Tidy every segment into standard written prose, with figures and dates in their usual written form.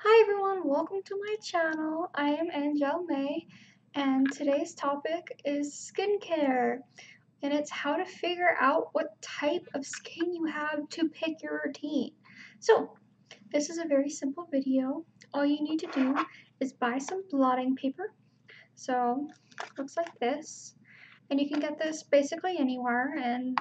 Hi everyone, welcome to my channel. I am Angele and today's topic is skincare and it's how to figure out what type of skin you have to pick your routine. So this is a very simple video. All you need to do is buy some blotting paper. So it looks like this, and you can get this basically anywhere, and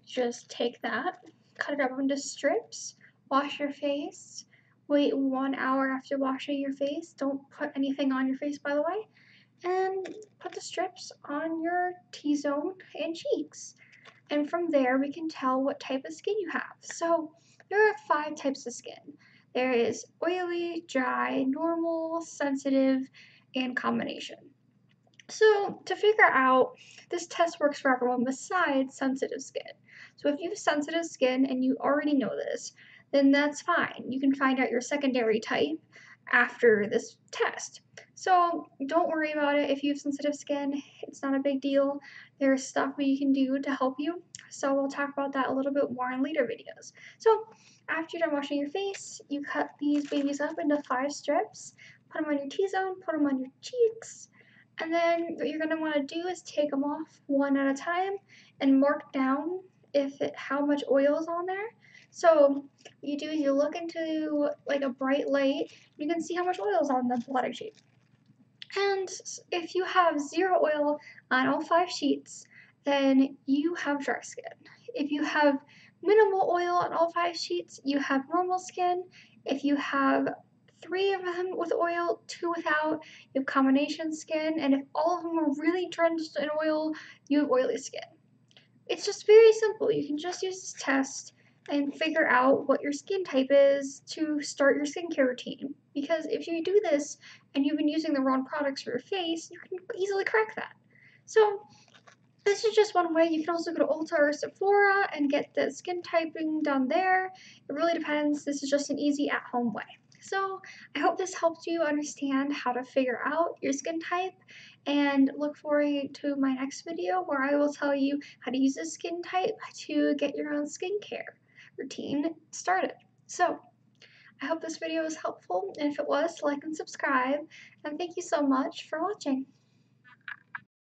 just take that, cut it up into strips, wash your face, wait 1 hour after washing your face. Don't put anything on your face, by the way, and put the strips on your T-zone and cheeks. And from there, we can tell what type of skin you have. So there are 5 types of skin. There is oily, dry, normal, sensitive, and combination. So to figure out, this test works for everyone besides sensitive skin. So if you have sensitive skin and you already know this, then that's fine. You can find out your secondary type after this test. So don't worry about it if you have sensitive skin. It's not a big deal. There's stuff you can do to help you. So we'll talk about that a little bit more in later videos. So after you're done washing your face, you cut these babies up into 5 strips, put them on your T-zone, put them on your cheeks, and then what you're going to want to do is take them off one at a time and mark down how much oil is on there. So what you do is you look into like a bright light, you can see how much oil is on the blotting sheet. And if you have 0 oil on all 5 sheets, then you have dry skin. If you have minimal oil on all 5 sheets, you have normal skin. If you have 3 of them with oil, 2 without, you have combination skin. And if all of them are really drenched in oil, you have oily skin. It's just very simple. You can just use this test and figure out what your skin type is to start your skincare routine. Because if you do this and you've been using the wrong products for your face, you can easily correct that. So this is just one way. You can also go to Ulta or Sephora and get the skin typing done there. It really depends. This is just an easy at-home way. So I hope this helped you understand how to figure out your skin type, and look forward to my next video where I will tell you how to use this skin type to get your own skincare routine started. So I hope this video was helpful, and if it was, like and subscribe, and thank you so much for watching.